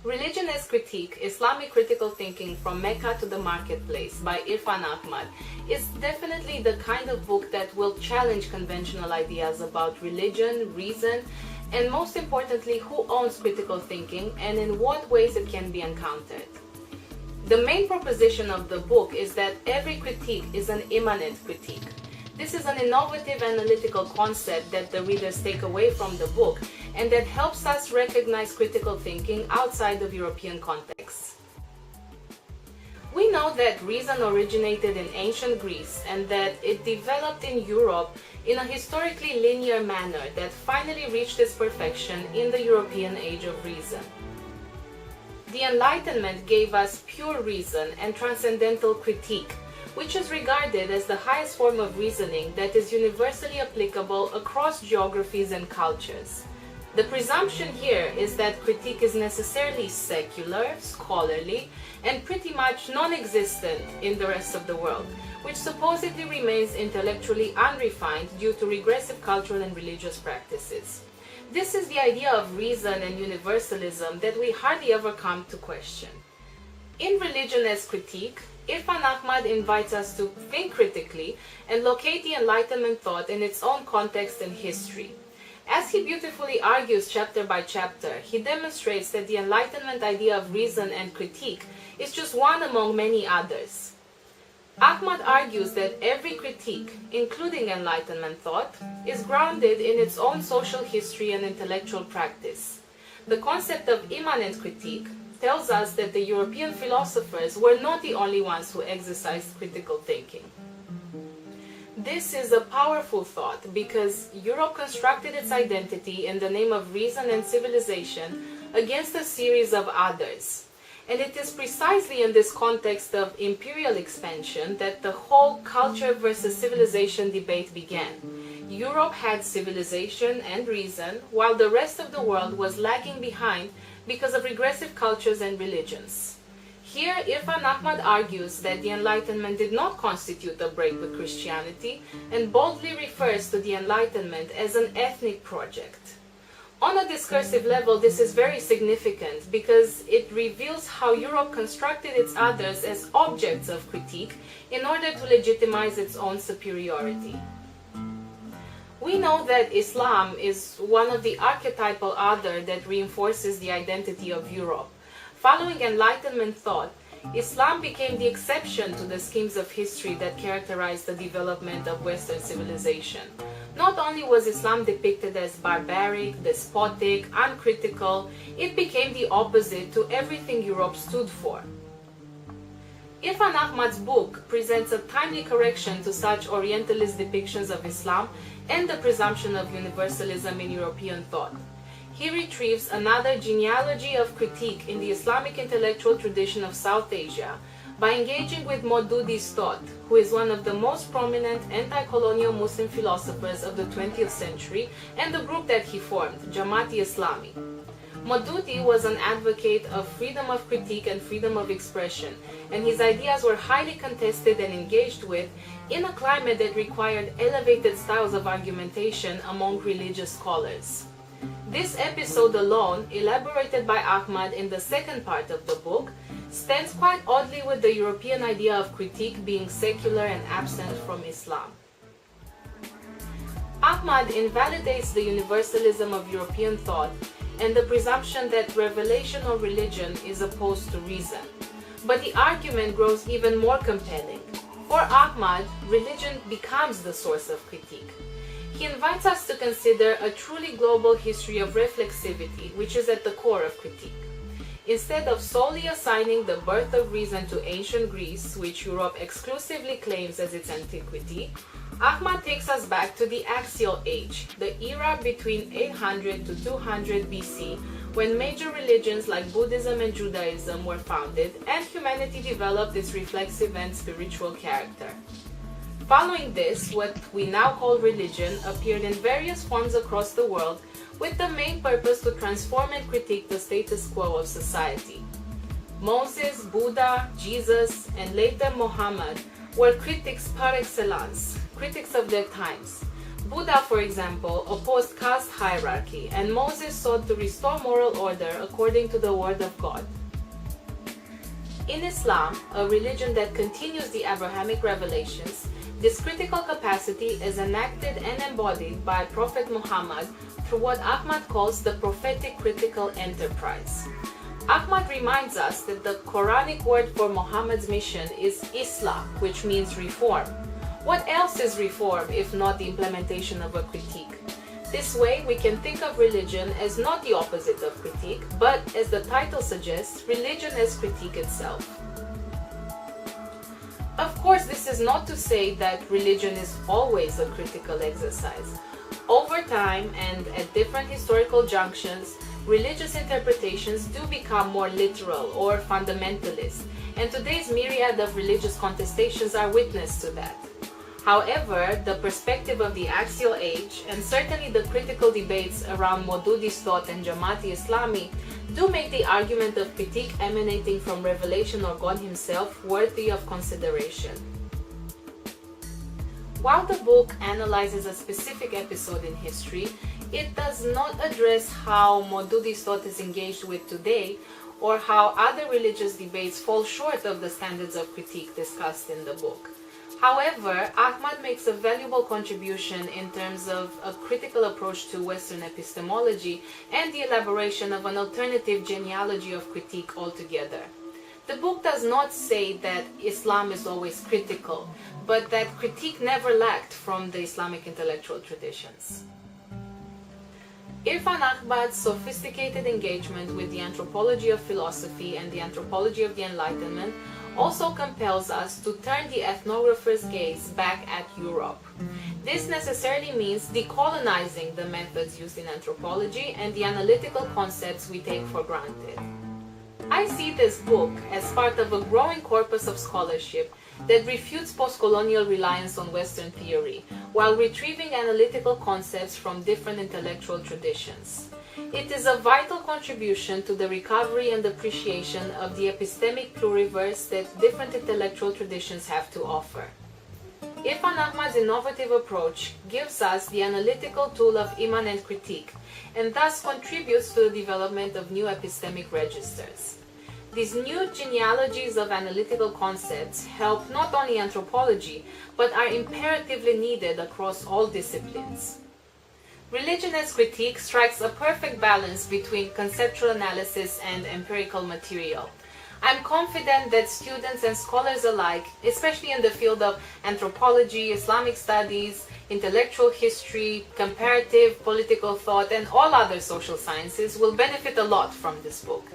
Religion as Critique, Islamic Critical Thinking from Mecca to the Marketplace by Irfan Ahmad is definitely the kind of book that will challenge conventional ideas about religion, reason, and most importantly, who owns critical thinking and in what ways it can be encountered. The main proposition of the book is that every critique is an immanent critique. This is an innovative analytical concept that the readers take away from the book and that helps us recognize critical thinking outside of European contexts. We know that reason originated in ancient Greece and that it developed in Europe in a historically linear manner that finally reached its perfection in the European Age of Reason. The Enlightenment gave us pure reason and transcendental critique, which is regarded as the highest form of reasoning that is universally applicable across geographies and cultures. The presumption here is that critique is necessarily secular, scholarly, and pretty much non-existent in the rest of the world, which supposedly remains intellectually unrefined due to regressive cultural and religious practices. This is the idea of reason and universalism that we hardly ever come to question. In Religion as Critique, Irfan Ahmad invites us to think critically and locate the Enlightenment thought in its own context and history. As he beautifully argues chapter by chapter, he demonstrates that the Enlightenment idea of reason and critique is just one among many others. Ahmad argues that every critique, including Enlightenment thought, is grounded in its own social history and intellectual practice. The concept of immanent critique tells us that the European philosophers were not the only ones who exercised critical thinking. This is a powerful thought because Europe constructed its identity in the name of reason and civilization against a series of others. And it is precisely in this context of imperial expansion that the whole culture versus civilization debate began. Europe had civilization and reason, while the rest of the world was lagging behind because of regressive cultures and religions. Here, Irfan Ahmad argues that the Enlightenment did not constitute a break with Christianity and boldly refers to the Enlightenment as an ethnic project. On a discursive level, this is very significant because it reveals how Europe constructed its others as objects of critique in order to legitimize its own superiority. We know that Islam is one of the archetypal other that reinforces the identity of Europe. Following Enlightenment thought, Islam became the exception to the schemes of history that characterized the development of Western civilization. Not only was Islam depicted as barbaric, despotic, uncritical, it became the opposite to everything Europe stood for. Irfan Ahmad's book presents a timely correction to such Orientalist depictions of Islam and the presumption of universalism in European thought. He retrieves another genealogy of critique in the Islamic intellectual tradition of South Asia by engaging with Maududi's thought, who is one of the most prominent anti-colonial Muslim philosophers of the 20th century and the group that he formed, Jamaat-e-Islami. Maududi was an advocate of freedom of critique and freedom of expression, and his ideas were highly contested and engaged with in a climate that required elevated styles of argumentation among religious scholars. This episode alone, elaborated by Ahmad in the second part of the book, stands quite oddly with the European idea of critique being secular and absent from Islam. Ahmad invalidates the universalism of European thought and the presumption that revelation or religion is opposed to reason. But the argument grows even more compelling. For Ahmad, religion becomes the source of critique. He invites us to consider a truly global history of reflexivity, which is at the core of critique. Instead of solely assigning the birth of reason to ancient Greece, which Europe exclusively claims as its antiquity, Ahmad takes us back to the axial age, the era between 800 to 200 BC, when major religions like Buddhism and Judaism were founded and humanity developed its reflexive and spiritual character. Following this, what we now call religion appeared in various forms across the world with the main purpose to transform and critique the status quo of society. Moses, Buddha, Jesus, and later Muhammad were critics par excellence, critics of their times. Buddha, for example, opposed caste hierarchy, and Moses sought to restore moral order according to the word of God. In Islam, a religion that continues the Abrahamic revelations, this critical capacity is enacted and embodied by Prophet Muhammad through what Ahmad calls the prophetic critical enterprise. Ahmad reminds us that the Quranic word for Muhammad's mission is Islam, which means reform. What else is reform if not the implementation of a critique? This way, we can think of religion as not the opposite of critique, but, as the title suggests, religion as critique itself. Of course, this is not to say that religion is always a critical exercise. Over time and at different historical junctions, religious interpretations do become more literal or fundamentalist, and today's myriad of religious contestations are witness to that. However, the perspective of the axial age, and certainly the critical debates around Maududi's thought and Jamaati Islami, do make the argument of critique emanating from revelation or God himself worthy of consideration. While the book analyzes a specific episode in history, it does not address how Maududi's thought is engaged with today, or how other religious debates fall short of the standards of critique discussed in the book. However, Ahmad makes a valuable contribution in terms of a critical approach to Western epistemology and the elaboration of an alternative genealogy of critique altogether. The book does not say that Islam is always critical, but that critique never lacked from the Islamic intellectual traditions. Irfan Ahmad's sophisticated engagement with the anthropology of philosophy and the anthropology of the Enlightenment also compels us to turn the ethnographer's gaze back at Europe. This necessarily means decolonizing the methods used in anthropology and the analytical concepts we take for granted. I see this book as part of a growing corpus of scholarship that refutes post-colonial reliance on Western theory, while retrieving analytical concepts from different intellectual traditions. It is a vital contribution to the recovery and appreciation of the epistemic pluriverse that different intellectual traditions have to offer. Irfan Ahmad's innovative approach gives us the analytical tool of immanent critique, and thus contributes to the development of new epistemic registers. These new genealogies of analytical concepts help not only anthropology, but are imperatively needed across all disciplines. Religion as critique strikes a perfect balance between conceptual analysis and empirical material. I'm confident that students and scholars alike, especially in the field of anthropology, Islamic studies, intellectual history, comparative political thought, and all other social sciences, will benefit a lot from this book.